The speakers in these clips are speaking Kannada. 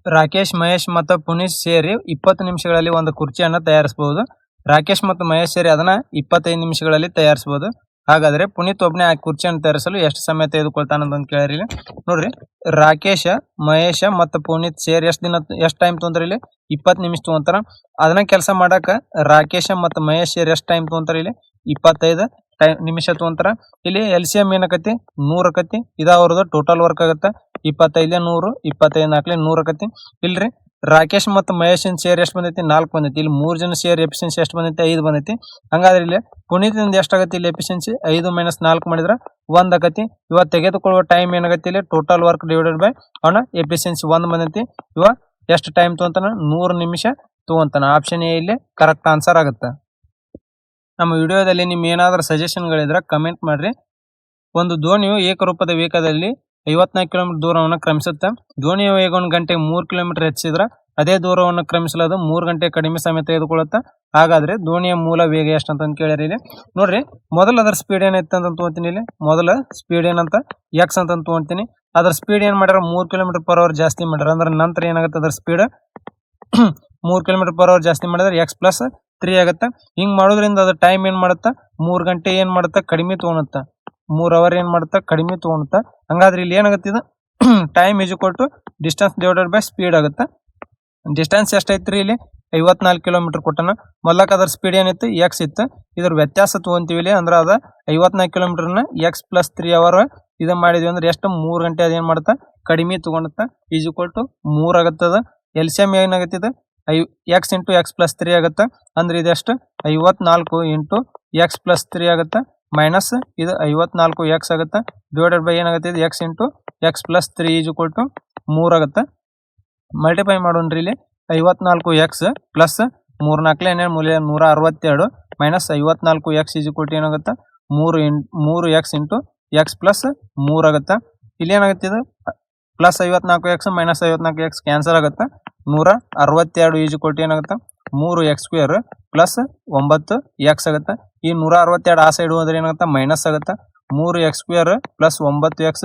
ರಾಕೇಶ್, ಮಹೇಶ್ ಮತ್ತು ಪುನೀತ್ ಸೇರಿ 20 ನಿಮಿಷಗಳಲ್ಲಿ ಒಂದು ಕುರ್ಚಿಯನ್ನು ತಯಾರಿಸಬಹುದು. ರಾಕೇಶ್ ಮತ್ತು ಮಹೇಶ್ ಸೇರಿ ಅದನ್ನ 25 ನಿಮಿಷಗಳಲ್ಲಿ ತಯಾರಿಸಬಹುದು. ಹಾಗಾದ್ರೆ ಪುನೀತ್ ಒಬ್ಬನೇ ಆ ಕುರ್ಚಿಯನ್ನು ತಯಾರಿಸಲು ಎಷ್ಟು ಸಮಯ ತೆಗೆದುಕೊಳ್ತಾನೆ ಅಂತ ಕೇಳಿರಿ. ನೋಡ್ರಿ, ರಾಕೇಶ, ಮಹೇಶ ಮತ್ತು ಪುನೀತ್ ಸೇರಿ ಎಷ್ಟು ಟೈಮ್ ತೊಗೊಂತಾರ ಇಲ್ಲಿ 20 ನಿಮಿಷ ತೊಗೊಂತಾರ. ಅದನ್ನ ಕೆಲಸ ಮಾಡಾಕ ರಾಕೇಶ ಮತ್ತು ಮಹೇಶ್ ಸೇರಿ ಎಷ್ಟು ಟೈಮ್ ತೊಗೊಂತಾರ ಇಲ್ಲಿ 25 ನಿಮಿಷ ತೊಗೊಂತಾರ. ಇಲ್ಲಿ LCM ಏನಾಕತಿ 100 ಆಕತಿ. ಇದ ಅವ್ರದ್ದು ಟೋಟಲ್ ವರ್ಕ್ ಆಗತ್ತ. 25 100, 25 4 100 ಆಕತಿ. ಇಲ್ರಿ, ರಾಕೇಶ್ ಮತ್ತು ಮಹೇಶ್ ಸೇರಿ ಎಷ್ಟು ಬಂದೈತಿ 4 ಬಂದೈತಿ. ಇಲ್ಲಿ 3 ಜನ ಸೇರಿ ಎಫಿಷಿಯನ್ಸಿ ಎಷ್ಟು ಬಂದೈತಿ 5 ಬಂದೈತಿ. ಹಂಗಾದ್ರೆ ಇಲ್ಲಿ ಪುನೀತ್ ಎಷ್ಟಾಗತ್ತೆ ಇಲ್ಲಿ ಎಫಿಷಿಯನ್ಸಿ 5 - 4 ಮಾಡಿದ್ರ 1 ಆಕತಿ. ಇವ ತೆಗೆದುಕೊಳ್ಳುವ ಟೈಮ್ ಏನಾಗತ್ತೆ ಇಲ್ಲಿ ಟೋಟಲ್ ವರ್ಕ್ ಡಿವೈಡೆಡ್ ಬೈ ಅವನ ಎಫಿಷಿಯನ್ಸಿ 1 ಬಂದೈತಿ. ಇವ ಎಷ್ಟು ಟೈಮ್ ತೊಗೊಂತಾನ 100 ನಿಮಿಷ ತೊಗೊಂತಾನ. ಆಪ್ಷನ್ ಎ ಇಲ್ಲಿ ಕರೆಕ್ಟ್ ಆನ್ಸರ್ ಆಗುತ್ತೆ. ನಮ್ಮ ವಿಡಿಯೋದಲ್ಲಿ ನಿಮ್ ಏನಾದ್ರೂ ಸಜೆಷನ್ಗಳಿದ್ರೆ ಕಮೆಂಟ್ ಮಾಡ್ರಿ. ಒಂದು ದೋಣಿಯು ಏಕರೂಪದ ವೇಗದಲ್ಲಿ 54 ಕಿಲೋಮೀಟರ್ ದೂರವನ್ನು ಕ್ರಮಿಸುತ್ತೆ. ದೋಣಿಯ ವೇಗವನ್ನು ಗಂಟೆಗೆ 3 ಕಿಲೋಮೀಟರ್ ಹೆಚ್ಚಿಸಿದ್ರೆ ಅದೇ ದೂರವನ್ನು ಕ್ರಮಿಸಲು 3 ಗಂಟೆ ಕಡಿಮೆ ಸಮಯ ತೆಗೆದುಕೊಳ್ಳುತ್ತೆ. ಹಾಗಾದ್ರೆ ದೋಣಿಯ ಮೂಲ ವೇಗ ಎಷ್ಟು ಅಂತ ಕೇಳಿರಿ. ಇಲ್ಲಿ ನೋಡ್ರಿ, ಮೊದಲ ಅದರ ಸ್ಪೀಡ್ ಏನೈತೆ ಅಂತ ತಗೋತೀನಿ. ಇಲ್ಲಿ ಮೊದಲ ಸ್ಪೀಡ್ ಏನಂತ x ಅಂತ ತಗೋತೀನಿ. ಅದ್ರ ಸ್ಪೀಡ್ ಏನ್ ಮಾಡ್ಯಾರ 3 km/h ಜಾಸ್ತಿ ಮಾಡ್ಯಾರ. ಅಂದ್ರೆ ನಂತರ ಏನಾಗುತ್ತೆ ಅದ್ರ ಸ್ಪೀಡ್ 3 km/h ಜಾಸ್ತಿ ಮಾಡಿದ್ರೆ x+3 ಆಗುತ್ತೆ. ಹಿಂಗ್ ಮಾಡೋದ್ರಿಂದ ಅದ್ರ ಟೈಮ್ ಏನ್ ಮಾಡುತ್ತಾ 3 ಗಂಟೆ ಏನ್ ಮಾಡುತ್ತಾ ಕಡಿಮೆ ತಗೊಳುತ್ತ. 3 ಅವರ್ ಏನ್ ಮಾಡುತ್ತಾ ಕಡಿಮೆ ತಗೊಳುತ್ತ. ಹಂಗಾದ್ರೆ ಇಲ್ಲಿ ಏನಾಗುತ್ತೆ ಇದು time distance divided by speed ಆಗುತ್ತೆ. ಡಿಸ್ಟೆನ್ಸ್ ಎಷ್ಟೈತ್ರಿ ಇಲ್ಲಿ 54 ಕಿಲೋಮೀಟರ್ ಕೊಟ್ಟನ. ಮೊದಲಕ್ಕೆ ಅದ್ರ ಸ್ಪೀಡ್ ಏನಿತ್ತು x ಇತ್ತು. ಇದ್ರ ವ್ಯತ್ಯಾಸ ತಗೊಂತೀವಿ ಇಲ್ಲಿ. ಅಂದ್ರೆ ಅದ 54 ಕಿಲೋಮೀಟರ್ನ x+3 ಅವರ್ ಇದು ಮಾಡಿದ್ವಿ ಅಂದ್ರೆ ಎಷ್ಟು 3 ಗಂಟೆ ಅದೇನ್ ಮಾಡುತ್ತಾ ಕಡಿಮೆ ತಗೊಳುತ್ತ. = 3 ಆಗುತ್ತದ. LCM ಏನಾಗುತ್ತೆ x × x+3 ಆಗುತ್ತೆ. ಅಂದ್ರೆ ಇದೆಷ್ಟು 54 × x+3 ಆಗುತ್ತೆ. ಮೈನಸ್ ಇದು 54x ಆಗುತ್ತೆ. ಡಿವೈಡೆಡ್ ಬೈ ಏನಾಗುತ್ತೆ ಇದು x × x+3 = 3 ಆಗುತ್ತೆ. ಮಲ್ಟಿಪ್ಲೈ ಮಾಡೋಣ್ರಿ. ಇಲ್ಲಿ 54x ಪ್ಲಸ್ 3 4 162 ಮೈನಸ್ 54x ಏನಾಗುತ್ತೆ 3x × x+3 ಆಗುತ್ತೆ. ಇಲ್ಲಿ ಏನಾಗುತ್ತೆ ಇದು plus 54x minus 54x cancel ಆಗುತ್ತೆ. 162 ಏನಾಗುತ್ತೆ 3x² ಪ್ಲಸ್ 9x ಆಗುತ್ತೆ. ಈ 162 ಆ ಸೈಡ್ ಹೋದ್ರೆ ಏನಾಗುತ್ತೆ ಮೈನಸ್ ಆಗುತ್ತೆ. 3x² ಪ್ಲಸ್ 9x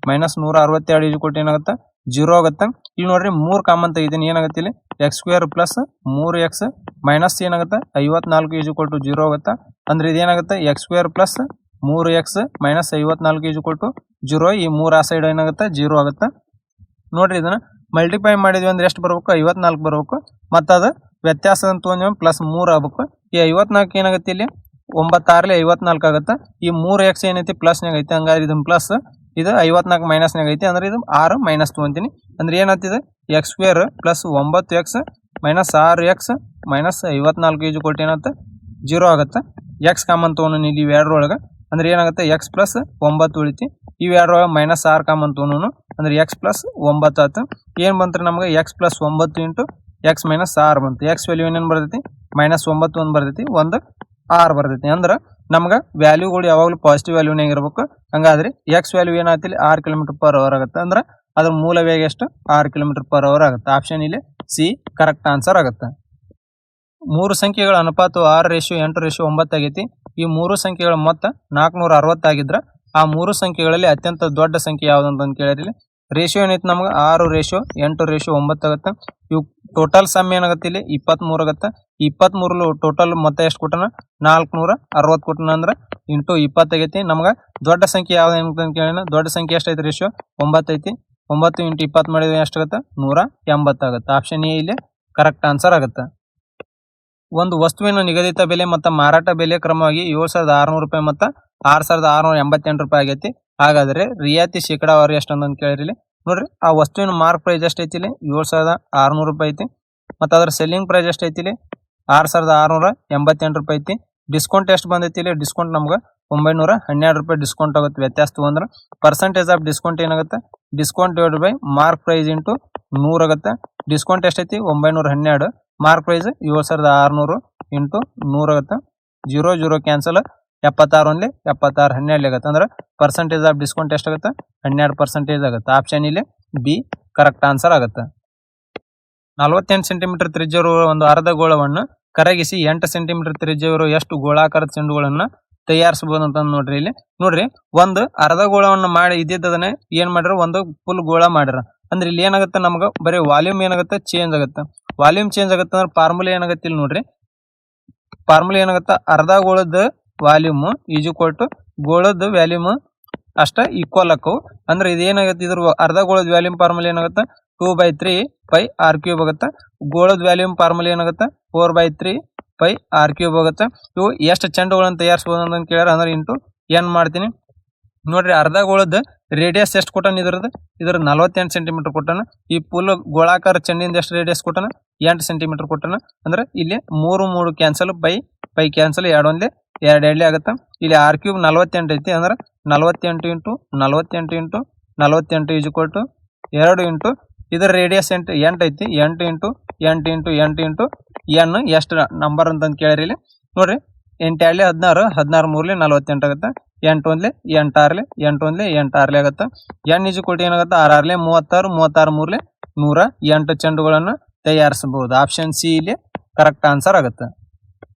ಮೈನಸ್ 162 ಏನಾಗುತ್ತೆ 0 ಆಗುತ್ತೆ. ಇಲ್ಲಿ ನೋಡ್ರಿ 3 ಕಾಮನ್ ತೆಗಿತೀನಿ. ಏನಾಗುತ್ತೆ ಇಲ್ಲಿ x² ಪ್ಲಸ್ 3x ಮೈನಸ್ ಏನಾಗುತ್ತೆ 54 0 ಆಗುತ್ತೆ. ಅಂದ್ರೆ ಇದೇನಾಗುತ್ತೆ x² ಪ್ಲಸ್ 3x ಮೈನಸ್ 54 0. ಈ 3 ಆ ಸೈಡ್ ಏನಾಗುತ್ತೆ 0 ಆಗುತ್ತೆ. ನೋಡ್ರಿ, ಇದನ್ನ ಮಲ್ಟಿಪ್ಲೈ ಮಾಡಿದ್ವಿ ಅಂದ್ರೆ ಎಷ್ಟು ಬರ್ಬೇಕು 54 ಬರ್ಬೇಕು. ಮತ್ತ ಅದು ವ್ಯತ್ಯಾಸ ಅಂತ ಪ್ಲಸ್ 3 ಆಗ್ಬೇಕು. ಈ 54 ಏನಾಗುತ್ತೆ ಇಲ್ಲಿ 9 6 54 ಆಗುತ್ತೆ. ಈ 3x ಏನೈತಿ ಪ್ಲಸ್ ನಾಗ ಐತಿ. ಹಂಗಾದ್ರೆ ಇದನ್ನ ಪ್ಲಸ್, ಇದು 54 ಮೈನಸ್ ನಾಗ ಐತಿ. ಅಂದ್ರೆ ಇದು 6 ಮೈನಸ್ ತಗೊಂತೀನಿ. ಅಂದ್ರೆ ಏನಾಗ್ತಿದೆ x² plus 9x minus 6x minus 54 ಏನಾಗುತ್ತೆ 0 ಆಗುತ್ತೆ. x ಕಾಮನ್ ತಗೊಂಡು ಇಲ್ಲಿ ಇವೆರಡರೊಳಗೆ. ಅಂದ್ರೆ ಏನಾಗುತ್ತೆ x ಪ್ಲಸ್ 9 ಉಳಿತಿ. ಇವೆರಡರೊಳಗೆ ಮೈನಸ್ 6 ಕಾಮನ್ ತಗೊಂಡು ಅಂದ್ರೆ x ಪ್ಲಸ್ 9 ಆಯ್ತು. ಏನ್ ಬಂತ್ರಿ ನಮ್ಗೆ x plus 9 into x minus 6 ಬಂತು. x ವ್ಯಾಲ್ಯೂ ಏನೇನು ಬರ್ತೈತಿ -9 ಒಂದು ಬರ್ತೈತಿ, 1 6 ಬರ್ತೈತಿ. ಅಂದ್ರೆ ನಮ್ಗೆ ವ್ಯಾಲ್ಯೂಗಳು ಯಾವಾಗಲೂ ಪಾಸಿಟಿವ್ ವ್ಯಾಲ್ಯೂನಾಗ ಇರ್ಬೇಕು. ಹಂಗಾದ್ರೆ x ವ್ಯಾಲ್ಯೂ ಏನಾಗ್ತಿಲ್ಲ 6 km/h ಆಗುತ್ತೆ. ಅಂದ್ರೆ ಅದ್ರ ಮೂಲ ವೇಗ ಎಷ್ಟು 6 km/h ಆಗುತ್ತೆ. ಆಪ್ಷನ್ ಇಲ್ಲಿ ಸಿ ಕರೆಕ್ಟ್ ಆನ್ಸರ್ ಆಗುತ್ತೆ. 3 ಸಂಖ್ಯೆಗಳ ಅನುಪಾತವು 6:8:9 ಆಗೈತಿ. ಈ 3 ಸಂಖ್ಯೆಗಳ ಮೊತ್ತ 460 ಆಗಿದ್ರ ಆ 3 ಸಂಖ್ಯೆಗಳಲ್ಲಿ ಅತ್ಯಂತ ದೊಡ್ಡ ಸಂಖ್ಯೆ ಯಾವ್ದು ಅಂತ ಕೇಳಿರಿ. ರೇಷಿಯೋ ಏನೈತಿ ನಮ್ಗೆ 6:8:9 ಆಗುತ್ತೆ. ಇವು ಟೋಟಲ್ ಸಮ್ ಏನಾಗುತ್ತೆ ಇಲ್ಲಿ 23 ಆಗುತ್ತೆ. 23 ಟೋಟಲ್ ಮೊತ್ತ ಎಷ್ಟು ಕೊಟ್ಟನ 460 ಕೊಟ್ಟನ. ಅಂದ್ರೆ ಇಂಟು 20 ಆಗೈತಿ. ನಮ್ಗೆ ದೊಡ್ಡ ಸಂಖ್ಯೆ ಯಾವ್ದು ಅಂತ ಕೇಳಿನ. ದೊಡ್ಡ ಸಂಖ್ಯೆ ಎಷ್ಟೈತಿ ರೇಷಿಯೋ 9 ಐತಿ. 9 × 20 ಮಾಡಿದ್ರೆ ಎಷ್ಟಾಗುತ್ತೆ 180 ಆಗುತ್ತೆ. ಆಪ್ಷನ್ ಎ ಇಲ್ಲಿ ಕರೆಕ್ಟ್ ಆನ್ಸರ್ ಆಗುತ್ತೆ. ಒಂದು ವಸ್ತುವಿನ ನಿಗದಿತ ಬೆಲೆ ಮತ್ತು ಮಾರಾಟ ಬೆಲೆ ಕ್ರಮವಾಗಿ 7,600 ರೂಪಾಯಿ ಮತ್ತು 6,688 ರೂಪಾಯಿ ಆಗೈತಿ. ಹಾಗಾದ್ರೆ ರಿಯಾಯಿತಿ ಶೇಕಡಾವಾರು ಎಷ್ಟು ಅಂತ ಕೇಳಿರಿ. ನೋಡ್ರಿ, ಆ ವಸ್ತುವಿನ ಮಾರ್ಕ್ ಪ್ರೈಸ್ ಎಷ್ಟು ಐತಿ ಇಲ್ಲಿ 7,600 ರೂಪಾಯಿ ಐತಿ. ಮತ್ತು ಅದರ ಸೆಲ್ಲಿಂಗ್ ಪ್ರೈಸ್ ಎಷ್ಟು ಐತಿ ಇಲ್ಲಿ 6,688 ರೂಪಾಯಿ ಐತಿ. ಡಿಸ್ಕೌಂಟ್ ಎಷ್ಟು ಬಂದೈತಿ ಇಲ್ಲಿ ಡಿಸ್ಕೌಂಟ್ ನಮ್ಗೆ 912 ರೂಪಾಯಿ ಡಿಸ್ಕೌಂಟ್ ಆಗುತ್ತೆ. ವ್ಯತ್ಯಾಸ ತಗೊಂಡ್ರೆ ಪರ್ಸೆಂಟೇಜ್ ಆಫ್ ಡಿಸ್ಕೌಂಟ್ ಏನಾಗುತ್ತೆ discount divide by mark price into 100 ಆಗುತ್ತೆ. ಡಿಸ್ಕೌಂಟ್ ಎಷ್ಟೈತಿ 912, ಮಾರ್ಕ್ ಪ್ರೈಸ್ 7,600 ಇಂಟು 100 ಆಗುತ್ತೆ. 0 0 ಕ್ಯಾನ್ಸಲ್, 76 ಒಂದ್ಲಿ 76 12 ಆಗುತ್ತೆ. ಅಂದ್ರೆ ಪರ್ಸೆಂಟೇಜ್ ಆಫ್ ಡಿಸ್ಕೌಂಟ್ ಎಷ್ಟಾಗುತ್ತೆ 12% ಆಗುತ್ತೆ. ಆಪ್ಷನ್ ಇಲ್ಲಿ ಬಿ ಕರೆಕ್ಟ್ ಆನ್ಸರ್ ಆಗುತ್ತೆ. 48 ಸೆಂಟಿಮೀಟರ್ ತ್ರಿಜ್ಯವಿರುವ ಒಂದು ಅರ್ಧ ಗೋಳವನ್ನು ಕರಗಿಸಿ 8 ಸೆಂಟಿಮೀಟರ್ ತ್ರಿಜ್ಯವಿರುವ ಎಷ್ಟು ಗೋಳಾಕಾರದ ಚೆಂಡುಗಳನ್ನು ತಯಾರಿಸಬಹುದು ಅಂತ ನೋಡ್ರಿ. ಇಲ್ಲಿ ನೋಡ್ರಿ, ಒಂದು ಅರ್ಧ ಗೋಳವನ್ನು ಮಾಡಿ ಇದ್ದಿದ್ದದನ್ನ ಏನ್ ಮಾಡ್ಯಾರ, ಒಂದು ಫುಲ್ ಗೋಳ ಮಾಡ್ಯಾರ. ಅಂದ್ರೆ ಇಲ್ಲಿ ಏನಾಗುತ್ತೆ, ನಮ್ಗ ಬರೀ ವಾಲ್ಯೂಮ್ ಏನಾಗುತ್ತೆ, ಚೇಂಜ್ ಆಗುತ್ತೆ. ವಾಲ್ಯೂಮ್ ಚೇಂಜ್ ಆಗುತ್ತೆ ಅಂದ್ರೆ ಫಾರ್ಮುಲಾ ಏನಾಗುತ್ತೆ ಇಲ್ಲಿ ನೋಡ್ರಿ. ಫಾರ್ಮುಲಾ ಏನಾಗುತ್ತೆ, ಅರ್ಧ ಗೋಳದ ವಾಲ್ಯೂಮ್ ಈಸ್ ಈಕ್ವಲ್ ಟು ಗೋಳದ ವ್ಯಾಲ್ಯೂಮ್ ಅಷ್ಟ ಈಕ್ವಲ್ ಆಕವು. ಅಂದ್ರೆ ಇದೇನಾಗುತ್ತೆ, ಇದ್ರ ಅರ್ಧ ಗೋಳದ ವ್ಯಾಲ್ಯೂಮ್ ಫಾರ್ಮುಲಾ ಏನಾಗುತ್ತೆ, 2/3 ಪೈ ಆರ್ ಕ್ಯೂಬ್ ಆಗುತ್ತೆ. ಗೋಳದ ವ್ಯಾಲ್ಯೂಮ್ ಫಾರ್ಮುಲಾ ಏನಾಗುತ್ತೆ, 4/3 ಪೈ ಆರ್ ಕ್ಯೂಬ್ ಆಗುತ್ತೆ. ಇವು ಎಷ್ಟು ಚೆಂಡುಗಳನ್ನು ತಯಾರಿಸಬಹುದು ಅಂತ ಕೇಳ್ಯಾರ. ಅಂದ್ರೆ ಇಂಟು ಏನ್ ಮಾಡ್ತೀನಿ ನೋಡ್ರಿ, ಅರ್ಧ ಗೋಳದ ರೇಡಿಯಸ್ ಎಷ್ಟು ಕೊಟ್ಟಾನ, ಇದ್ರ 48 ಸೆಂಟಿಮೀಟರ್ ಕೊಟ್ಟಾನ. ಈ ಫುಲ್ ಗೋಳಾಕಾರ ಚೆಂಡಿಂದ ಎಷ್ಟು ರೇಡಿಯಸ್ ಕೊಟ್ಟಾನ, 8 ಸೆಂಟಿಮೀಟರ್ ಕೊಟ್ಟಾನ. ಅಂದ್ರೆ ಇಲ್ಲಿ 3 ಕ್ಯಾನ್ಸಲ್, ಪೈ ಕ್ಯಾನ್ಸಲ್, 2 ಒಂದೇ 2 2 ಆಗುತ್ತೆ. ಇಲ್ಲಿ ಆರ್ ಕ್ಯೂಬ್ 48 ಐತಿ. ಅಂದ್ರೆ 48 into 48 into 48 is equal to 2 into ಇದರ ರೇಡಿಯಸ್ 8 ಐತಿ. 8 ಇಂಟು 8 ಇಂಟು 8 ಇಂಟು ಎನ್ ಎಷ್ಟು ನಂಬರ್ ಅಂತಂದು ಕೇಳಿರಿ. ಇಲ್ಲಿ ನೋಡ್ರಿ, 8 2 16, 16 3 48 ಆಗುತ್ತೆ. 8 1 8 6 8 1 8 6 ಆಗುತ್ತೆ. ಎನ್ ಈಸ್ ಈಕ್ವಲ್ ಟು ಏನಾಗುತ್ತೆ, 6 6 36, 36 3 108 ಚೆಂಡುಗಳನ್ನು ತಯಾರಿಸಬಹುದು. ಆಪ್ಷನ್ ಸಿ ಇಲ್ಲಿ ಕರೆಕ್ಟ್ ಆನ್ಸರ್ ಆಗುತ್ತೆ.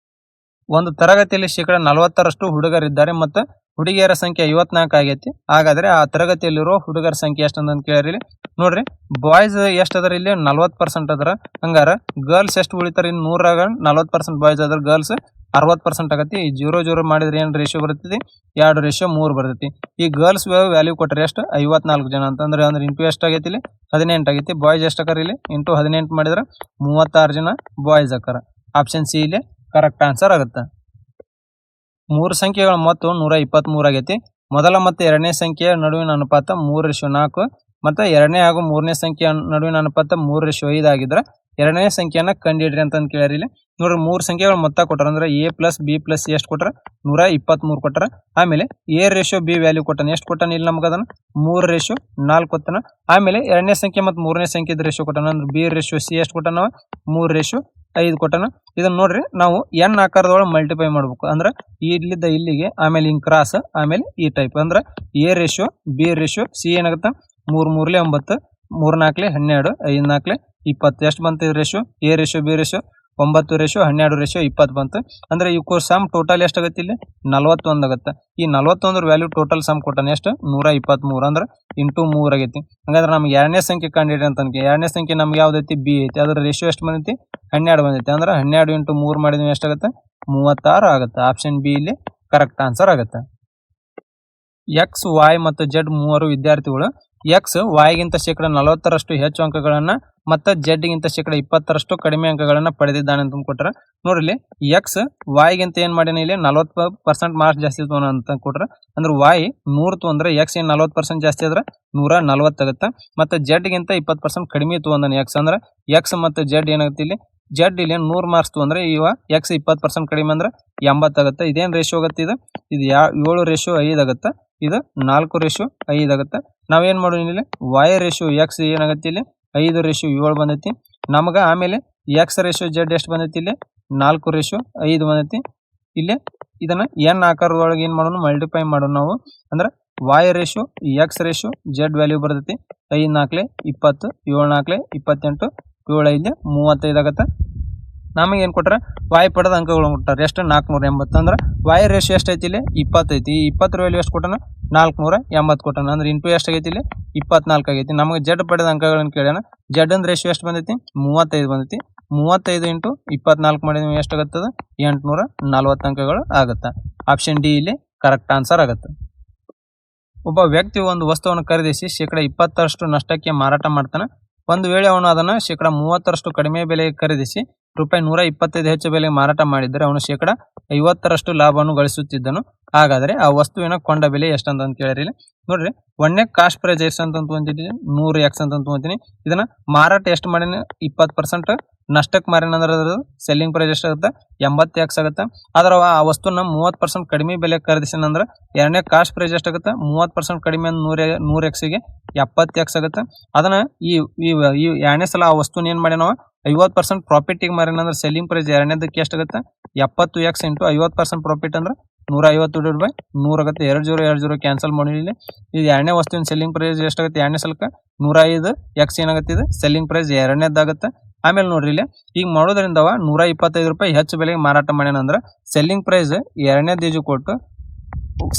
ಒಂದು ತರಗತಿಯಲ್ಲಿ ಶೇಕಡ 40ರಷ್ಟು ಹುಡುಗರಿದ್ದಾರೆ ಮತ್ತು ಹುಡುಗಿಯರ ಸಂಖ್ಯೆ 54 ಆಗೈತಿ. ಹಾಗಾದ್ರೆ ಆ ತರಗತಿಯಲ್ಲಿರುವ ಹುಡುಗರ ಸಂಖ್ಯೆ ಎಷ್ಟು ಅಂತ ಕೇಳಿರಿ. ನೋಡ್ರಿ, ಬಾಯ್ಸ್ ಎಷ್ಟು ಅದ್ರ, ಇಲ್ಲಿ 40% ಅದರ. ಹಂಗಾರ ಗರ್ಲ್ಸ್ ಎಷ್ಟು ಉಳಿತಾರೆ, ಇನ್ನು 100ರಾಗ 40% ಬಾಯ್ಸ್ ಅದ್ರ, ಗರ್ಲ್ಸ್ 60% ಆಗತಿ. 0 0 ಮಾಡಿದ್ರೆ ಏನ್ ರೇಷಿಯೋ ಬರ್ತೈತಿ, 2:3 ಬರ್ತೈತಿ. ಈ ಗರ್ಲ್ಸ್ ವ್ಯಾಲ್ಯೂ ಕೊಟ್ಟರೆ ಎಷ್ಟು, 54 ಜನ ಅಂತಂದ್ರೆ ಇಂಟು ಎಷ್ಟು ಆಗೈತಿ, ಇಲ್ಲಿ 18 ಆಗೈತಿ. ಬಾಯ್ಸ್ ಎಷ್ಟು ಆಕಾರ, ಇಲ್ಲಿ ಇಂಟು 18 ಮಾಡಿದ್ರೆ 36 ಜನ ಬಾಯ್ಸ್ ಆಕಾರ. ಆಪ್ಷನ್ ಸಿ ಇಲ್ಲಿ ಕರೆಕ್ಟ್ ಆನ್ಸರ್ ಆಗುತ್ತೆ. 3 ಸಂಖ್ಯೆಗಳ ಮೊತ್ತ 123 ಆಗೈತಿ. ಮೊದಲ ಮತ್ತು ಎರಡನೇ ಸಂಖ್ಯೆಯ ನಡುವಿನ ಅನುಪಾತ 3:4 ಮತ್ತು ಎರಡನೇ ಹಾಗೂ ಮೂರನೇ ಸಂಖ್ಯೆಯ ನಡುವಿನ ಅನುಪಾತ 3:5 ಆಗಿದ್ರೆ ಎರಡನೇ ಸಂಖ್ಯೆಯನ್ನ ಕಂಡುಹಿಡ್ರಿ ಅಂತ ಕೇಳ್ಯಾರ. ಇಲ್ಲಿ ನೋಡ್ರಿ, 3 ಸಂಖ್ಯೆಗಳ ಮೊತ್ತ ಕೊಟ್ಟಾರ. ಅಂದ್ರೆ a ಪ್ಲಸ್ b ಪ್ಲಸ್ ಎಷ್ಟು ಕೊಟ್ಟಾರ, 123 ಕೊಟ್ಟಾರ. ಆಮೇಲೆ a/b ವ್ಯಾಲ್ಯೂ ಕೊಟ್ಟಾನ. ಎಷ್ಟು ಕೊಟ್ಟಾನ ಇಲ್ಲಿ ನಮ್ಗೆ, ಅದನ್ನ 3:4 ಕೊಟ್ಟಾನ. ಆಮೇಲೆ ಎರಡನೇ ಸಂಖ್ಯೆ ಮತ್ತು ಮೂರನೇ ಸಂಖ್ಯೆ ರೇಷಿಯೋ ಕೊಟ್ಟಾನ. ಅಂದ್ರೆ b/c ಎಷ್ಟು ಕೊಟ್ಟಾನ, 3:5 ಕೊಟ್ಟಾನ. ಇದನ್ನ ನೋಡ್ರಿ, ನಾವು n ಆಕಾರದೊಳಗೆ ಮಲ್ಟಿಪ್ಲೈ ಮಾಡ್ಬೇಕು. ಅಂದ್ರೆ ಇಲ್ಲಿದ್ದ ಇಲ್ಲಿಗೆ, ಆಮೇಲೆ ಹಿಂಗ್ ಕ್ರಾಸ್, ಆಮೇಲೆ ಈ ಟೈಪ್. ಅಂದ್ರೆ a/b/c ಏನಾಗುತ್ತೆ, 3 3 9, 3 4 12, 5 4 20. ಎಷ್ಟು ಬಂತು ರೇಷಿಯೋ, a/b/9 12 20 ಬಂತು. ಅಂದ್ರೆ ಇವ್ಕು ಸಮ್ ಟೋಟಲ್ ಎಷ್ಟಾಗತ್ತೆ, ಇಲ್ಲಿ 41 ಆಗುತ್ತೆ. ಈ 41 ವ್ಯಾಲ್ಯೂ ಟೋಟಲ್ ಸಮ್ ಕೊಟ್ಟಾನ ಎಷ್ಟು, 123. ಅಂದ್ರೆ ಇಂಟು 3 ಆಗೈತಿ. ಹಂಗಂದ್ರೆ ನಮ್ಗೆ ಎರಡನೇ ಸಂಖ್ಯೆ ಕಂಡಿಡ್ರಿ ಅಂತ. ಎರಡನೇ ಸಂಖ್ಯೆ ನಮ್ಗೆ ಯಾವ್ದೈತಿ, ಬಿ ಐತಿ. ಅದ್ರ ರೇಷಿಯೋ ಎಷ್ಟು ಬಂದೈತಿ, 12 ಬಂದೈತಿ. ಅಂದ್ರೆ 12 ಇಂಟು 3 ಮಾಡಿದ್ರೆ ಎಷ್ಟಾಗುತ್ತೆ, 36 ಆಗುತ್ತೆ. ಆಪ್ಷನ್ ಬಿ ಇಲ್ಲಿ ಕರೆಕ್ಟ್ ಆನ್ಸರ್ ಆಗುತ್ತೆ. ಎಕ್ಸ್, ವಾಯ್ ಮತ್ತು ಜೆಡ್ ಮೂವರು ವಿದ್ಯಾರ್ಥಿಗಳು ಎಕ್ಸ್ ವಾಯ್ಗಿಂತ ಶೇಕಡ 40ರಷ್ಟು ಹೆಚ್ಚು ಅಂಕಗಳನ್ನ ಮತ್ತು ಜೆಡ್ ಗಿಂತ ಶೇಕಡ 20ರಷ್ಟು ಕಡಿಮೆ ಅಂಕಗಳನ್ನ ಪಡೆದಿದ್ದಾನೆ ಅಂತ ಕೊಟ್ರ. ನೋಡ್ರಿ, ಎಕ್ಸ್ ವಾಯ್ಗಿಂತ ಏನ್ ಮಾಡ್ಯಾನ, ಇಲ್ಲಿ 40% ಮಾರ್ಕ್ಸ್ ಜಾಸ್ತಿ ತಗೋಣ ಅಂತ ಕೊಟ್ರ. ಅಂದ್ರೆ ವಾಯ್ 100 ತೊಂದ್ರೆ ಎಕ್ಸ್ ಏನ್ 40% ಜಾಸ್ತಿ ಆದ್ರೆ 140 ಆಗುತ್ತೆ. ಮತ್ತೆ ಜೆಡ್ ಗಿಂತ 20% ಕಡಿಮೆ ತಗೊಂಡಾನೆ ಎಕ್ಸ್. ಅಂದ್ರೆ ಎಕ್ಸ್ ಮತ್ತು ಜೆಡ್ ಏನಾಗುತ್ತೆ, ಇಲ್ಲಿ ಜೆಡ್ ಇಲ್ಲಿ 100 ಮಾರ್ಕ್ಸ್ ತೊಂದ್ರೆ ಇವ ಎಕ್ಸ್ 20% ಕಡಿಮೆ ಅಂದ್ರೆ 80 ಆಗುತ್ತೆ. ಇದೇನ್ ರೇಷಿಯೋ ಆಗುತ್ತೆ, ಇದು 7:5 ಆಗುತ್ತೆ. ಇದು 4:5 ಆಗುತ್ತೆ. ನಾವೇನ್ ಮಾಡೋಣ, ಇಲ್ಲಿ ವಾಯ್ ರೇಷಿಯೋ ಎಕ್ಸ್ ಏನಾಗುತ್ತೆ, ಇಲ್ಲಿ 5:7 ಬಂದೈತಿ ನಮಗ. ಆಮೇಲೆ ಎಕ್ಸ್ ರೇಷಿಯೋ ಜೆಡ್ ಎಷ್ಟು ಬಂದೈತಿ, ಇಲ್ಲಿ 4:5 ಬಂದೈತಿ. ಇಲ್ಲಿ ಇದನ್ನ ಎನ್ ಆಕಾರದೊಳಗೆ ಏನ್ ಮಾಡೋಣ, ಮಲ್ಟಿಪ್ಲೈ ಮಾಡೋಣ ನಾವು. ಅಂದ್ರೆ Y ratio X ratio Z value ಬರ್ತೈತಿ. 5 4 20, 7 4 28, 7 5 35 ಆಗತ್ತೆ. ನಮಗೆ ಏನ್ ಕೊಟ್ರ, ವಾಯ್ ಪಡೆದ ಅಂಕಗಳು ಕೊಟ್ಟಾರ. ಎಷ್ಟು, 480. ಅಂದ್ರೆ ವಾಯ್ ರೇಷಿಯೋ ಎಷ್ಟೈತಿ, ಇಲ್ಲಿ 20 ಐತಿ. ಈ 20 ವ್ಯಾಲ್ಯೂ ಎಷ್ಟು ಕೊಟ್ಟಾನ, 480 ಕೊಟ್ಟಾನ. ಅಂದ್ರೆ ಇಂಟು ಎಷ್ಟಾಗೈತಿ, ಇಲ್ಲಿ 24 ಆಗೈತಿ. ನಮಗೆ ಜೆಡ್ ಪಡೆದ ಅಂಕಗಳನ್ನು ಕೇಳ್ಯಾನ. ಜೆಡ್ ಅಂದ್ ರೇಷಿಯೋ ಎಷ್ಟು ಬಂದೈತಿ, 35 ಬಂದೈತಿ. 35 ಇಂಟು 24 ಮಾಡಿದ್ರೆ ಎಷ್ಟಾಗತ್ತದ, 840 ಅಂಕಗಳು ಆಗತ್ತ. ಆಪ್ಷನ್ ಡಿ ಇಲ್ಲಿ ಕರೆಕ್ಟ್ ಆನ್ಸರ್ ಆಗತ್ತೆ. ಒಬ್ಬ ವ್ಯಕ್ತಿ ಒಂದು ವಸ್ತುವನ್ನು ಖರೀದಿಸಿ ಶೇಕಡ 20ರಷ್ಟು ನಷ್ಟಕ್ಕೆ ಮಾರಾಟ ಮಾಡ್ತಾನೆ. ಒಂದು ವೇಳೆ ಅವನು ಅದನ್ನು ಶೇಕಡ 30ರಷ್ಟು ಕಡಿಮೆ ಬೆಲೆಗೆ ಖರೀದಿಸಿ ರೂಪಾಯಿ 125 ಹೆಚ್ಚು ಬೆಲೆಗೆ ಮಾರಾಟ ಮಾಡಿದರೆ ಅವನು ಶೇಕಡ 50ರಷ್ಟು ಲಾಭವನ್ನು ಗಳಿಸುತ್ತಿದ್ದನು. ಹಾಗಾದ್ರೆ ಆ ವಸ್ತುವಿನ ಕೊಂಡ ಬೆಲೆ ಎಷ್ಟಂತ ಕೇಳಿರಿ. ನೋಡ್ರಿ, ಒಂದನೇ ಕಾಸ್ಟ್ ಪ್ರೈಸ್ ಎಷ್ಟು ಅಂತ ತೊಗೊಂತೀನಿ, 100x ಅಂತ ತೊಗೊಂತೀನಿ. ಇದನ್ನ ಮಾರಾಟ ಎಷ್ಟು ಮಾಡಿನ, 20% ನಷ್ಟಕ್ಕೆ ಮಾರಿನ ಅಂದ್ರೆ ಅದ್ರ ಸೆಲ್ಲಿಂಗ್ ಪ್ರೈಸ್ ಎಷ್ಟಾಗುತ್ತೆ, 80x ಆಗುತ್ತೆ. ಆದ್ರೆ ಆ ವಸ್ತುನ 30% ಕಡಿಮೆ ಬೆಲೆ ಖರೀದಿಸಿನಂದ್ರೆ ಎರಡನೇ ಕಾಸ್ಟ್ ಪ್ರೈಸ್ ಎಷ್ಟಾಗುತ್ತೆ, 30% ಕಡಿಮೆ 100xಗೆ 70x ಆಗುತ್ತೆ. ಅದನ್ನ ಈ ಎರಡನೇ ಸಲ ಆ ವಸ್ತುನ ಏನ್ ಮಾಡಿ ನಾವು 50% ಪ್ರಾಫಿಟ್ಗೆ ಮಾರಿನ ಅಂದ್ರೆ ಸೆಲ್ಲಿಂಗ್ ಪ್ರೈಸ್ ಎರಡನೇದಕ್ಕೆ ಎಷ್ಟಾಗುತ್ತೆ, 70x ಇಂಟು 50% ಪ್ರಾಫಿಟ್ ಅಂದ್ರೆ 150/100 ಆಗುತ್ತೆ. 20 ಕ್ಯಾನ್ಸಲ್ ಮಾಡಿ. ಇದು ಎರಡನೇ ವಸ್ತುವಿನ ಸೆಲ್ಲಿಂಗ್ ಪ್ರೈಸ್ ಎಷ್ಟಾಗುತ್ತೆ, ಎರಡನೇ ಸಲಕ್ಕೆ 105x ಏನಾಗುತ್ತೆ, ಇದು ಸೆಲ್ಲಿಂಗ್ ಪ್ರೈಸ್ ಎರಡನೇದಾಗುತ್ತೆ. ಆಮೇಲೆ ನೋಡ್ರಿ, ಇಲ್ಲಿ ಈಗ ಮಾಡೋದ್ರಿಂದ 125 ರೂಪಾಯಿ ಹೆಚ್ಚು ಬೆಲೆಗೆ ಮಾರಾಟ ಮಾಡ್ಯಾನ ಅಂದ್ರೆ ಸೆಲ್ಲಿಂಗ್ ಪ್ರೈಸ್ ಎರಡನೇದು ಕೊಟ್ಟು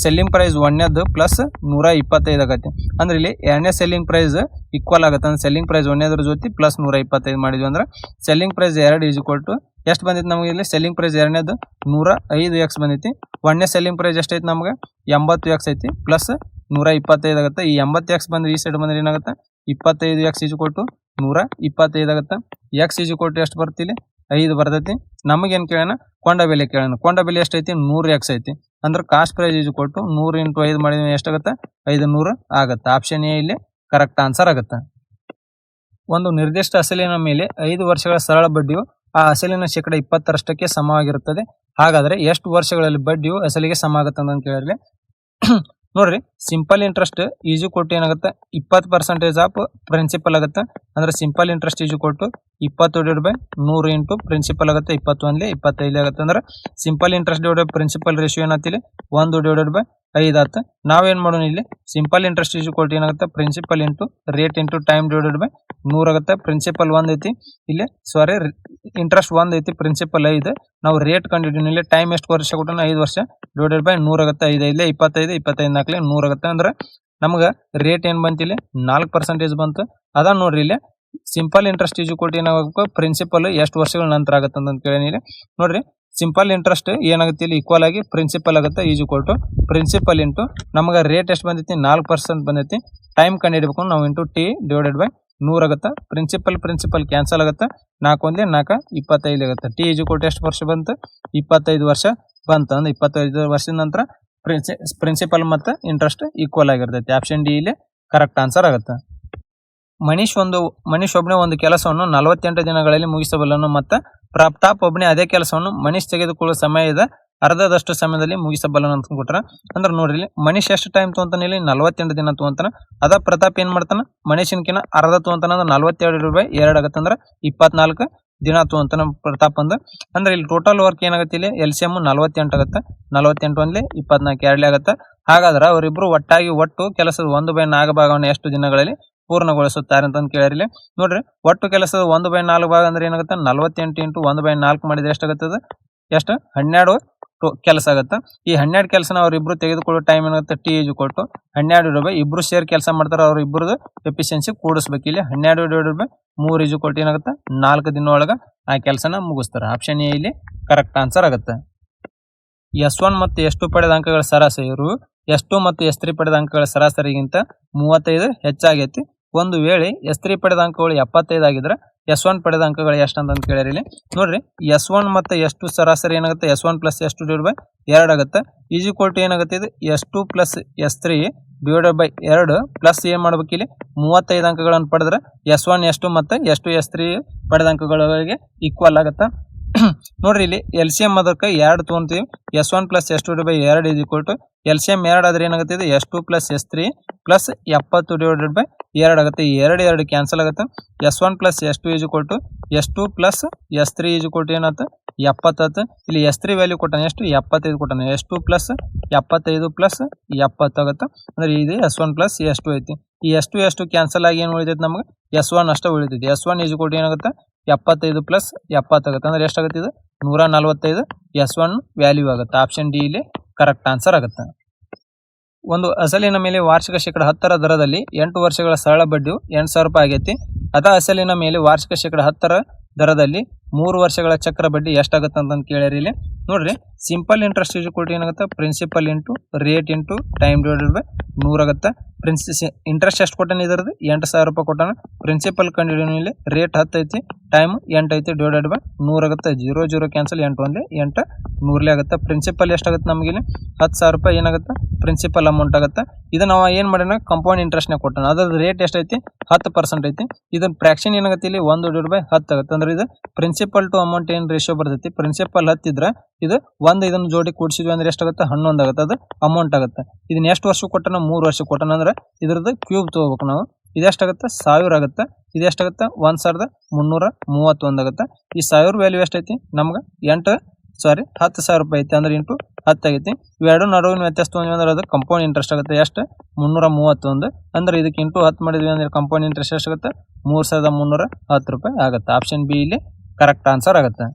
ಸೆಲ್ಲಿಂಗ್ ಪ್ರೈಸ್ ಒಂದನೇದು ಪ್ಲಸ್ 125 ಆಗತ್ತೆ. ಅಂದ್ರೆ ಇಲ್ಲಿ ಎರಡನೇ ಸೆಲ್ಲಿಂಗ್ ಪ್ರೈಸ್ ಈಕ್ವಲ್ ಆಗುತ್ತೆ. ಅಂದ್ರೆ ಸೆಲ್ಲಿಂಗ್ ಪ್ರೈಸ್ ಒಂದನೇದ್ರ ಜೊತೆ ಪ್ಲಸ್ 125 ಮಾಡಿದ್ವಿ ಅಂದ್ರೆ selling price 2 is equal to ಎಷ್ಟು ಬಂದಿತ್ತು ನಮಗೆ ಇಲ್ಲಿ ಸೆಲ್ಲಿಂಗ್ ಪ್ರೈಸ್ ಎರಡನೇದು 105x ಬಂದೈತಿ. ಒಂದನೇ ಸೆಲ್ಲಿಂಗ್ ಪ್ರೈಸ್ ಎಷ್ಟೈತಿ ನಮ್ಗೆ 80x ಐತಿ ಪ್ಲಸ್ 125 ಆಗುತ್ತೆ. ಈ 80x ಬಂದ್ರೆ ಈ ಸೈಡ್ ಬಂದ್ರೆ ಏನಾಗುತ್ತೆ 25x ಈಸ್ ಈಕ್ವಲ್ ಟು 125 ಆಗುತ್ತೆ. x ಈಸ್ ಈಕ್ವಲ್ ಟು ಎಷ್ಟು ಬರುತ್ತೆ ಇಲ್ಲಿ 5 ಬರ್ತೈತಿ. ನಮಗೇನು ಕೇಳೋಣ ಕೊಂಡ ಬೆಲೆ ಕೇಳೋಣ. ಕೊಂಡ ಬೆಲೆ ಎಷ್ಟೈತಿ 100x ಐತಿ. ಅಂದ್ರೆ cost price is equal to 100 × 5 ಮಾಡಿದ್ರೆ ಎಷ್ಟಾಗುತ್ತೆ 500 ಆಗುತ್ತೆ. ಆಪ್ಷನ್ ಎ ಇಲ್ಲಿ ಕರೆಕ್ಟ್ ಆನ್ಸರ್ ಆಗುತ್ತೆ. ಒಂದು ನಿರ್ದಿಷ್ಟ ಅಸಲಿನ ಮೇಲೆ 5 ವರ್ಷಗಳ ಸರಳ ಬಡ್ಡಿಯು ಆ ಅಸಲಿನ ಶೇಕಡ 20% ಸಮವಾಗಿರುತ್ತದೆ. ಹಾಗಾದ್ರೆ ಎಷ್ಟು ವರ್ಷಗಳಲ್ಲಿ ಬಡ್ಡಿಯು ಅಸಲಿಗೆ ಸಮ ಆಗುತ್ತೆ ಅಂತ ಕೇಳಿದ್ರೆ ನೋಡ್ರಿ, simple interest is equal to ಏನಾಗುತ್ತೆ 20% ಆಫ್ ಪ್ರಿನ್ಸಿಪಲ್ ಆಗುತ್ತೆ. ಅಂದ್ರೆ simple interest is equal to 20/100 into principal ಆಗುತ್ತೆ 21 25 ಆಗುತ್ತೆ. ಅಂದ್ರೆ simple interest divided principal ratio ಏನಾಗ್ತಿಲ್ಲ 1/5 ಆಗುತ್ತೆ. ನಾವೇನ್ ಮಾಡೋಣ ಇಲ್ಲಿ simple interest is equal to ಏನಾಗುತ್ತೆ principal into rate into time divided by 100 ಆಗುತ್ತೆ. ಪ್ರಿನ್ಸಿಪಲ್ 1 ಐತಿ ಇಲ್ಲಿ ಇಂಟ್ರೆಸ್ಟ್ 1 ಐತಿ ಪ್ರಿನ್ಸಿಪಲ್ 5. ನಾವು ರೇಟ್ ಕಂಡಿದ್ದೀವಿ ಇಲ್ಲಿ ಟೈಮ್ ಎಷ್ಟು ವರ್ಷ ಕೊಟ್ಟನ 5 ವರ್ಷ ಡಿವೈಡೆಡ್ ಬೈ 100 ಆಗುತ್ತೆ. 5 5 25 25 4 100 ಆಗುತ್ತೆ. ಅಂದ್ರೆ ನಮ್ಗೆ ರೇಟ್ ಏನ್ ಬಂತು ಇಲ್ಲಿ 4% ಬಂತು. ಅದ ನೋಡ್ರಿ ಇಲ್ಲಿ simple interest is equal to ಏನಾಗಬೇಕು ಪ್ರಿನ್ಸಿಪಲ್ ಎಷ್ಟು ವರ್ಷಗಳ ನಂತರ ಆಗುತ್ತೆ ಅಂತ ಕೇಳಿ ಇಲ್ಲಿ ನೋಡ್ರಿ. ಸಿಂಪಲ್ ಇಂಟ್ರೆಸ್ಟ್ ಏನಾಗುತ್ತೆ ಇಲ್ಲಿ ಈಕ್ವಲ್ ಆಗಿ ಪ್ರಿನ್ಸಿಪಲ್ ಆಗುತ್ತೆ is equal to principal into ನಮಗೆ ರೇಟ್ ಎಷ್ಟು ಬಂದೈತಿ 4% ಬಂದೈತಿ. ಟೈಮ್ ಕಂಡು ಹಿಡಬೇಕು ನಾವು ಇಂಟು ಟಿ ಡಿವೈಡೆಡ್ ಬೈ 100 ಆಗುತ್ತೆ. ಪ್ರಿನ್ಸಿಪಲ್ ಕ್ಯಾನ್ಸಲ್ ಆಗುತ್ತೆ. 4 1 4 25 ಆಗುತ್ತೆ. ಟಿ ಈಸ್ ಈಕ್ವಲ್ ಟು ಎಷ್ಟು ವರ್ಷ ಬಂತು 25 ವರ್ಷ ಬಂತು. ಅಂದ್ರೆ 25 ವರ್ಷದ ನಂತರ ಪ್ರಿನ್ಸಿಪಲ್ ಮತ್ತು ಇಂಟ್ರೆಸ್ಟ್ ಈಕ್ವಲ್ ಆಗಿರ್ತೈತಿ. ಆಪ್ಷನ್ ಡಿ ಇಲ್ಲಿ ಕರೆಕ್ಟ್ ಆನ್ಸರ್ ಆಗುತ್ತೆ. ಮನೀಶ್ ಒಬ್ಬನೇ ಒಂದು ಕೆಲಸವನ್ನು 48 ದಿನಗಳಲ್ಲಿ ಮುಗಿಸಬಲ್ಲನು ಮತ್ತು ಪ್ರತಾಪ್ ಒಬ್ಬನೇ ಅದೇ ಕೆಲಸವನ್ನು ಮನೀಶ್ ತೆಗೆದುಕೊಳ್ಳುವ ಸಮಯದ ಅರ್ಧದಷ್ಟು ಸಮಯದಲ್ಲಿ ಮುಗಿಸಬಲ್ಲನು ಅಂತ ಕೊಟ್ರ. ಅಂದ್ರೆ ನೋಡ್ರಿ ಮನೀಶ್ ಎಷ್ಟು ಟೈಮ್ ತೊಗೊಂತಾನೆ ಇಲ್ಲಿ 48 ದಿನ ತೊಗೊಂತಾನ. ಅದ ಪ್ರತಾಪ್ ಏನ್ ಮಾಡ್ತಾನ ಮನೀಶನ್ಕಿನ ಅರ್ಧ ತೊಗೊಂತಾನ. ಅಂದ್ರೆ 42/2 ಆಗತ್ತೆ. ಅಂದ್ರೆ 24 ದಿನ ತೊಗೊಂತಾನ ಪ್ರತಾಪ್ ಅಂದ್ರೆ ಇಲ್ಲಿ ಟೋಟಲ್ ವರ್ಕ್ ಏನಾಗುತ್ತೆ ಇಲ್ಲಿ LCM 48 ಆಗುತ್ತೆ. 48 1 24 2 ಆಗುತ್ತೆ. ಹಾಗಾದ್ರೆ ಅವರಿಬ್ರು ಒಟ್ಟು ಕೆಲಸದ 1/4 ಭಾಗವನ್ನು ಎಷ್ಟು ದಿನಗಳಲ್ಲಿ ಪೂರ್ಣಗೊಳಿಸುತ್ತಾರೆ ಅಂತ ಕೇಳಿರಲಿ. ನೋಡ್ರಿ ಒಟ್ಟು ಕೆಲಸದ 1/4 ಭಾಗ ಅಂದ್ರೆ ಏನಾಗುತ್ತೆ 48 × 1/4 ಮಾಡಿದ್ರೆ ಎಷ್ಟಾಗುತ್ತದೆ ಎಷ್ಟು 12 ಕೆಲಸ ಆಗುತ್ತೆ. ಈ 12 ಕೆಲಸನ ಅವ್ರಿಬ್ರು ತೆಗೆದುಕೊಳ್ಳೋ ಟೈಮ್ ಏನಾಗುತ್ತೆ ಟಿ ಈಸ್ ಈಕ್ವಲ್ ಟು 12 ಇಬ್ರು ಸೇರ್ ಕೆಲಸ ಮಾಡ್ತಾರೆ. ಅವ್ರ ಇಬ್ಬರದು ಎಫಿಷಿಯನ್ಸಿ ಕೂಡಿಸ್ಬೇಕು. ಇಲ್ಲಿ 12/3 ಈಸ್ ಈಕ್ವಲ್ ಟು ಏನಾಗುತ್ತೆ 4 ದಿನ ಒಳಗೆ ಆ ಕೆಲಸನ ಮುಗಿಸ್ತಾರೆ. ಆಪ್ಷನ್ ಎ ಇಲ್ಲಿ ಕರೆಕ್ಟ್ ಆನ್ಸರ್ ಆಗುತ್ತೆ. S1 ಮತ್ತು S2 ಪಡೆದ ಅಂಕಗಳ ಸರಾಸರಿಯು S2 ಮತ್ತು S3 ಪಡೆದ ಅಂಕಗಳ ಸರಾಸರಿಗಿಂತ 35 ಹೆಚ್ಚಾಗೈತಿ. ಒಂದು ವೇಳೆ S3 ಪಡೆದ ಅಂಕಗಳು 75 ಆಗಿದ್ರೆ S1 ಪಡೆದ ಅಂಕಗಳು ಎಷ್ಟು ಅಂತ ಕೇಳಿರಿ. ನೋಡ್ರಿ S1 ಮತ್ತು S2 ಸರಾಸರಿ ಏನಾಗುತ್ತೆ S1 + S2 ಡಿವೈಡ್ ಬೈ 2 ಆಗುತ್ತೆ. ಈಸ್ ಈಕ್ವಲ್ ಟು ಏನಾಗುತ್ತೆ ಇದು S2 + S3 divided by 2 plus ಏನ್ ಮಾಡ್ಬೇಕು ಇಲ್ಲಿ 35 ಅಂಕಗಳನ್ನು ಪಡೆದ್ರೆ S1 S2 ಮತ್ತು S2 S3 ಪಡೆದ ಅಂಕಗಳಿಗೆ ಈಕ್ವಲ್ ಆಗುತ್ತೆ. ನೋಡ್ರಿ ಇಲ್ಲಿ LCM ಅದಕ್ಕೆ 2 ತೊಗೊಂತೀವಿ. S1 + S2 divide by 2 is equal to LCM 2 ಆದ್ರೆ ಏನಾಗುತ್ತೆ ಇದು S2 + S3 plus 70 divided by 2 ಆಗುತ್ತೆ. ಈ 2 ಕ್ಯಾನ್ಸಲ್ ಆಗುತ್ತೆ. S1 + S2 is equal to S2 + S3 is equal to ಏನಾಗುತ್ತೆ 70. ಇಲ್ಲಿ S3 ವ್ಯಾಲ್ಯೂ ಕೊಟ್ಟಾನೆ ಎಷ್ಟು 75 ಕೊಟ್ಟಾನೆ. S2 + 75 + 70 ಆಗುತ್ತೆ. ಅಂದ್ರೆ ಇದು S1 + S2 ಐತಿ. ಈ S2 ಕ್ಯಾನ್ಸಲ್ ಆಗಿ ಏನು ಉಳಿತೈತಿ ನಮಗೆ S1 ಅಷ್ಟೇ ಉಳಿತೈತಿ. S1 ಈಸ್ ಈಕ್ವಲ್ ಟು ಏನಾಗುತ್ತೆ 75 + 70 ಆಗುತ್ತೆ. ಅಂದ್ರೆ ಎಷ್ಟಾಗುತ್ತೆ ಇದು 145 S1 ವ್ಯಾಲ್ಯೂ ಆಗುತ್ತೆ. ಆಪ್ಷನ್ ಡಿ ಇಲ್ಲಿ ಕರೆಕ್ಟ್ ಆನ್ಸರ್ ಆಗುತ್ತೆ. ಒಂದು ಅಸಲಿನ ಮೇಲೆ ವಾರ್ಷಿಕ ಶೇಕಡ 10ರ ದರದಲ್ಲಿ 8 ವರ್ಷಗಳ ಸರಳ ಬಡ್ಡಿಯು 8,000 ರೂಪಾಯಿ ಆಗೈತಿ. ಅದ ಅಸಲಿನ ಮೇಲೆ ವಾರ್ಷಿಕ ಶೇಕಡ 10ರ ದರದಲ್ಲಿ 3 ವರ್ಷಗಳ ಚಕ್ರ ಬಡ್ಡಿ ಎಷ್ಟಾಗುತ್ತೆ ಅಂತ ಕೇಳಿರಿ. ಇಲ್ಲಿ ನೋಡ್ರಿ simple interest is equal to ಏನಾಗುತ್ತೆ principal into rate into time divided by 100 ಆಗುತ್ತೆ. ಇಂಟ್ರೆಸ್ಟ್ ಎಷ್ಟು ಕೊಟ್ಟಾನ ಇದರದ್ದು 8,000 ರೂಪಾಯಿ ಕೊಟ್ಟಾನ. ಪ್ರಿನ್ಸಿಪಲ್ ಕಂಡಿಡಿಯಲ್ಲಿ ರೇಟ್ 10 ಐತಿ ಟೈಮ್ 8 ಐತಿ ಡಿವೈಡೆಡ್ ಬೈ 100 ಆಗುತ್ತೆ. 0 0 ಕ್ಯಾನ್ಸಲ್ 8 1 8 100 ಆಗುತ್ತೆ. ಪ್ರಿನ್ಸಿಪಲ್ ಎಷ್ಟಾಗುತ್ತೆ ನಮಗೆ ಇಲ್ಲಿ 10,000 ರೂಪಾಯಿ ಏನಾಗುತ್ತೆ ಪ್ರಿನ್ಸಿಪಲ್ ಅಮೌಂಟ್ ಆಗುತ್ತೆ. ಇದು ನಾವು ಏನು ಮಾಡೋಣ ಕಂಪೌಂಡ್ ಇಂಟ್ರೆಸ್ಟ್ನಾಗ ಕೊಟ್ಟಾನ. ಅದ್ರ ರೇಟ್ ಎಷ್ಟೈತಿ 10% ಐತಿ. ಇದನ್ನ ಫ್ರಾಕ್ಷನ್ ಏನಾಗುತ್ತೆ ಇಲ್ಲಿ 1 ಡಿವೈಡೆಡ್ ಬೈ 10 ಆಗುತ್ತೆ. ಅಂದ್ರೆ ಇದು ಪ್ರಿನ್ಸಿಪಲ್ ಟು ಅಮೌಂಟ್ ಏನು ರೇಷಿಯೋ ಬರ್ತೈತಿ. ಪ್ರಿನ್ಸಿಪಲ್ 10 ಇದ್ರೆ ಇದು 1 ಇದನ್ನು ಜೋಡಿ ಕೂಡಿಸಿದ್ವಿ ಅಂದ್ರೆ ಎಷ್ಟಾಗುತ್ತೆ 11 ಆಗುತ್ತೆ. ಅದು ಅಮೌಂಟ್ ಆಗುತ್ತೆ. ಇದನ್ನ ಎಷ್ಟು ವರ್ಷ ಕೊಟ್ಟನ 3 ವರ್ಷ ಕೊಟ್ಟನ. ಅಂದ್ರೆ ಇದ್ರದ್ದು ಕ್ಯೂಬ್ ತಗೋಬೇಕು ನಾವು. ಇದೆಷ್ಟಾಗುತ್ತೆ 1000 ಆಗುತ್ತೆ. ಇದೆಷ್ಟಾಗುತ್ತೆ 1331 ಆಗುತ್ತೆ. ಈ 1000 ವ್ಯಾಲ್ಯೂ ಎಷ್ಟೈತಿ ನಮ್ಗೆ 10,000 ರೂಪಾಯಿ ಐತಿ. ಅಂದ್ರೆ ಇಂಟು 10 ಆಗೈತಿ. ಇವೆರಡು ನಡುವಿನ ವ್ಯತ್ಯಾಸ ತೊಗೊಂಡ್ವಿ ಅಂದ್ರೆ ಅದು ಕಂಪೌಂಡ್ ಇಂಟ್ರೆಸ್ಟ್ ಆಗುತ್ತೆ. ಎಷ್ಟು 331. ಅಂದ್ರೆ ಇದಕ್ಕೆ ಇಂಟು 10 ಮಾಡಿದ್ವಿ ಅಂದ್ರೆ ಕಂಪೌಂಡ್ ಇಂಟ್ರೆಸ್ಟ್ ಎಷ್ಟಾಗುತ್ತೆ 3,310 ರೂಪಾಯಿ ಆಗುತ್ತೆ. ಆಪ್ಷನ್ ಬಿ ಇಲ್ಲಿ ಕರೆಕ್ಟ್ ಆನ್ಸರ್ ಆಗುತ್ತೆ.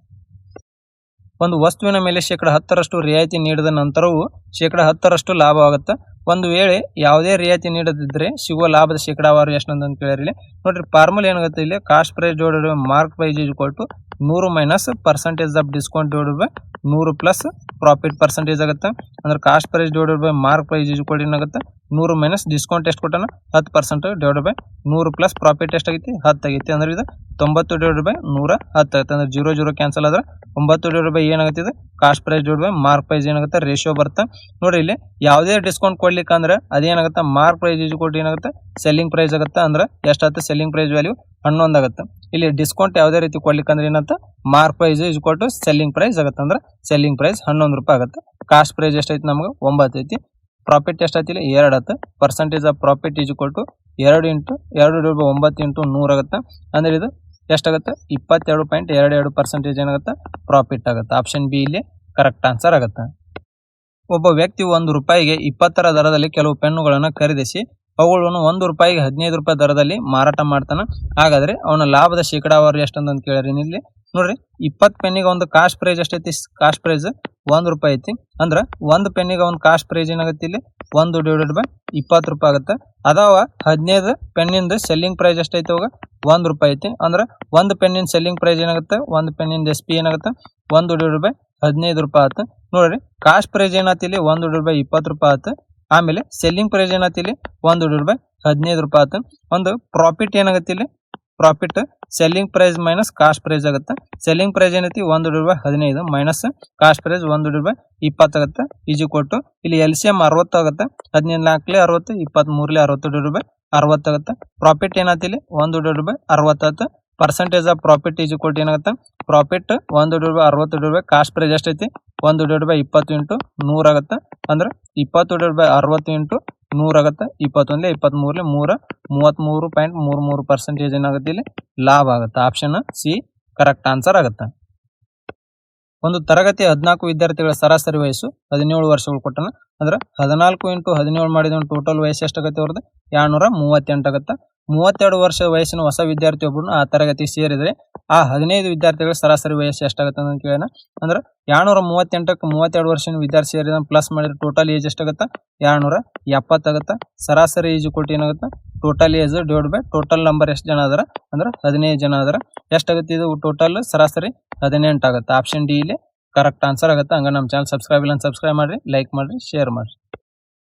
ಒಂದು ವಸ್ತುವಿನ ಮೇಲೆ ಶೇಕಡ 10ರಷ್ಟು ರಿಯಾಯಿತಿ ನೀಡಿದ ನಂತರವೂ ಶೇಕಡ 10ರಷ್ಟು ಲಾಭವಾಗುತ್ತೆ. ಒಂದು ವೇಳೆ ಯಾವುದೇ ರಿಯಾಯಿತಿ ನೀಡದಿದ್ದರೆ ಸಿಗುವ ಲಾಭದ ಶೇಕಡಾವಾರು ಎಷ್ಟು ಅಂತ ಕೇಳಿರಿ. ಇಲ್ಲಿ ನೋಡ್ರಿ ಫಾರ್ಮುಲಾ ಏನಾಗುತ್ತೆ, ಇಲ್ಲಿ cost price divided by mark price is equal to 100 minus percentage of discount divided by 100 plus profit percentage ಆಗುತ್ತೆ. ಅಂದ್ರೆ cost price divided by mark price is equal to ಏನಾಗುತ್ತೆ 100 ಮೈನಸ್ ಡಿಸ್ಕೌಂಟ್ ಎಷ್ಟು ಕೊಟ್ಟಾನ 10% ಡಿವೈಡೆಡ್ ಬೈ 100 ಪ್ಲಸ್ ಪ್ರಾಫಿಟ್ ಎಷ್ಟಾಗೈತಿ 10 ಆಗೈತಿ. ಅಂದ್ರೆ ಇದು 90 ಡಿವೈಡೆಡ್ ಬೈ 100 10 ಆಗುತ್ತೆ. ಅಂದ್ರೆ 0 0 ಕ್ಯಾನ್ಸಲ್ ಆದ್ರೆ 9 ಡಿವೈಡೆಡ್ ಬೈ ಏನಾಗುತ್ತೆ ಇದು cost price divided by mark price ಏನಾಗುತ್ತೆ ರೇಷಿಯೋ ಬರುತ್ತೆ. ನೋಡ್ರಿ ಇಲ್ಲಿ ಯಾವುದೇ ಡಿಸ್ಕೌಂಟ್ ಕೊಡ್ಲಿಕ್ಕೆ ಅಂದ್ರೆ ಅದೇನಾಗುತ್ತೆ mark price is equal to ಏನಾಗುತ್ತೆ ಸೆಲ್ಲಿಂಗ್ ಪ್ರೈಸ್ ಆಗುತ್ತೆ. ಅಂದ್ರೆ ಎಷ್ಟಾಗುತ್ತೆ ಸೆಲ್ಲಿಂಗ್ ಪ್ರೈಸ್ ವ್ಯಾಲ್ಯೂ 11 ಆಗುತ್ತೆ. ಇಲ್ಲಿ ಡಿಸ್ಕೌಂಟ್ ಯಾವುದೇ ರೀತಿ ಕೊಡ್ಲಿಕ್ಕೆ ಅಂದ್ರೆ ಏನಂತ mark price is equal to selling price ಆಗುತ್ತೆ. ಅಂದ್ರೆ ಸೆಲ್ಲಿಂಗ್ ಪ್ರೈಸ್ 11 ರೂಪಾಯಿ ಆಗುತ್ತೆ. ಕಾಸ್ಟ್ ಪ್ರೈಸ್ ಎಷ್ಟೈತಿ ನಮ್ಗೆ 9 ಐತಿ. ಪ್ರಾಫಿಟ್ ಎಷ್ಟೈತಿ 2 ಆಗುತ್ತೆ. Percentage of profit is equal to 2 into 2 divide by 9 into 100 ಆಗುತ್ತೆ. ಅಂದ್ರೆ ಇದು ಎಷ್ಟಾಗುತ್ತೆ 22.22% ಏನಾಗುತ್ತೆ ಪ್ರಾಫಿಟ್ ಆಗುತ್ತೆ. ಆಪ್ಷನ್ ಬಿ ಇಲ್ಲಿ ಕರೆಕ್ಟ್ ಆನ್ಸರ್ ಆಗುತ್ತೆ. ಒಬ್ಬ ವ್ಯಕ್ತಿ 1 ರೂಪಾಯಿಗೆ 20ರ ದರದಲ್ಲಿ ಕೆಲವು ಪೆನ್ನುಗಳನ್ನು ಖರೀದಿಸಿ ಅವುಗಳನ್ನು 1 ರೂಪಾಯಿಗೆ 15 ರೂಪಾಯಿ ದರದಲ್ಲಿ ಮಾರಾಟ ಮಾಡ್ತಾನೆ. ಹಾಗಾದ್ರೆ ಅವನ ಲಾಭದ ಶೇಕಡಾವಾರು ಎಷ್ಟಂತ ಕೇಳಿರಿ. ಇಲ್ಲಿ ನೋಡ್ರಿ 20 ಪೆನ್ನಿಗೆ ಒಂದು ಕಾಸ್ಟ್ ಪ್ರೈಸ್ ಎಷ್ಟೈತಿ, ಕಾಸ್ಟ್ ಪ್ರೈಸ್ 1 ರೂಪಾಯಿ ಐತಿ. ಅಂದ್ರೆ 1 ಪೆನ್ನಿಗೆ ಒಂದು ಕಾಸ್ಟ್ ಪ್ರೈಸ್ ಏನಾಗುತ್ತೆ ಇಲ್ಲಿ 1 ಡಿವೈಡೆಡ್ ಬೈ 20 ರೂಪಾಯಿ ಆಗುತ್ತೆ. ಅದಾವ 15 ಪೆನ್ನಿಂದ ಸೆಲ್ಲಿಂಗ್ ಪ್ರೈಸ್ ಎಷ್ಟೈತಿ ಅವಾಗ 1 ರೂಪಾಯಿ ಐತಿ. ಅಂದ್ರೆ 1 ಪೆನ್ನಿನ ಸೆಲ್ಲಿಂಗ್ ಪ್ರೈಸ್ ಏನಾಗುತ್ತೆ 1 ಪೆನ್ನಿಂದ SP ಏನಾಗುತ್ತೆ 1 ಡಿವೈಡೆಡ್ ಬೈ 15 ರೂಪಾಯಿ ಆಯ್ತು. ನೋಡ್ರಿ ಕಾಸ್ಟ್ ಪ್ರೈಸ್ ಏನಾಯ್ತು ಇಲ್ಲಿ 1 ಡಿವೈಡೆಡ್ ಬೈ 20 ರೂಪಾಯಿ ಆಯ್ತು. ಆಮೇಲೆ ಸೆಲ್ಲಿಂಗ್ ಪ್ರೈಸ್ ಏನಾಯ್ತು ಇಲ್ಲಿ 1 ಡಿವೈಡೆಡ್ ಬೈ 15 ರೂಪಾಯಿ ಆಯ್ತು. ಒಂದು ಪ್ರಾಫಿಟ್ ಏನಾಗುತ್ತೆ ಇಲ್ಲಿ profit selling price minus cost price ಆಗುತ್ತೆ. ಸೆಲ್ಲಿಂಗ್ ಪ್ರೈಸ್ ಏನೈತಿ 1 divided by 15 minus cost price 1 divided by 20 ಆಗುತ್ತೆ. ಈಜಿ ಕೊಟ್ಟು ಇಲ್ಲಿ LCM 60 ಆಗುತ್ತೆ. 15 4 60 23 60 ಡಿವೈಡೆಡ್ ಬೈ 60 ಆಗುತ್ತೆ. ಪ್ರಾಫಿಟ್ ಏನಾಯ್ತು ಇಲ್ಲಿ 1 ಡಿವೈಡೆಡ್ ಬೈ 60 ಆಗುತ್ತೆ. ಪರ್ಸೆಂಟೇಜ್ ಆಫ್ ಪ್ರಾಫಿಟ್ ಈಜಿ ಕೊಟ್ಟು ಏನಾಗುತ್ತೆ profit 1 divided by 60 divided by cost price ಎಷ್ಟೈತಿ 1 ಡಿವೈಡೆಡ್ ಬೈ 20 ಇಂಟು 100 ಆಗುತ್ತೆ. ಅಂದ್ರೆ 20 ಡಿವೈಡೆಡ್ ಬೈ 60 ಇಂಟು 100 ಆಗುತ್ತೆ. 21 23 33.33% ಏನಾಗುತ್ತೆ ಇಲ್ಲಿ ಲಾಭ ಆಗುತ್ತೆ. ಆಪ್ಷನ್ ಸಿ ಕರೆಕ್ಟ್ ಆನ್ಸರ್ ಆಗುತ್ತೆ. ಒಂದು ತರಗತಿ 14 ವಿದ್ಯಾರ್ಥಿಗಳ ಸರಾಸರಿ ವಯಸ್ಸು 17 ವರ್ಷಗಳು ಕೊಟ್ಟನ. ಅಂದ್ರೆ 14 ಇಂಟು 17 ಮಾಡಿದ ಟೋಟಲ್ ವಯಸ್ಸು ಎಷ್ಟಾಗುತ್ತೆ ಅವ್ರದ್ದು 238 ಆಗುತ್ತೆ. 32 ವರ್ಷ ವಯಸ್ಸಿನ ಹೊಸ ವಿದ್ಯಾರ್ಥಿ ಒಬ್ಬರನ್ನು ಆ ತರಗತಿ ಸೇರಿದರೆ ಆ 15 ವಿದ್ಯಾರ್ಥಿಗಳ ಸರಾಸರಿ ವಯಸ್ಸು ಎಷ್ಟಾಗುತ್ತೆ ಅಂತ ಕೇಳೋಣ. ಅಂದ್ರೆ 238ಕ್ಕೆ 32 ವರ್ಷದ ವಿದ್ಯಾರ್ಥಿ ಸೇರಿದ ಪ್ಲಸ್ ಮಾಡಿದ್ರೆ ಟೋಟಲ್ ಏಜ್ ಎಷ್ಟಾಗುತ್ತೆ 270 ಆಗುತ್ತೆ. ಸರಾಸರಿ ಏಜ್ ಕೊಟ್ಟು ಏನಾಗುತ್ತೆ total age divide by total number ಎಷ್ಟು ಜನ ಅದರ ಅಂದ್ರೆ 15 ಜನ ಅದರ ಎಷ್ಟಾಗುತ್ತೆ ಇದು ಟೋಟಲ್ ಸರಾಸರಿ 18 ಆಗುತ್ತೆ. ಆಪ್ಷನ್ ಡಿ ಇಲ್ಲಿ ಕರೆಕ್ಟ್ ಆನ್ಸರ್ ಆಗುತ್ತೆ. ಹಂಗ ನಮ್ಮ ಚಾನಲ್ ಸಬ್ಸ್ಕ್ರೈಬ್ ಇಲ್ಲ ಸಬ್ಸ್ಕ್ರೈಬ್ ಮಾಡ್ರಿ, ಲೈಕ್ ಮಾಡ್ರಿ, ಶೇರ್ ಮಾಡ್ರಿ.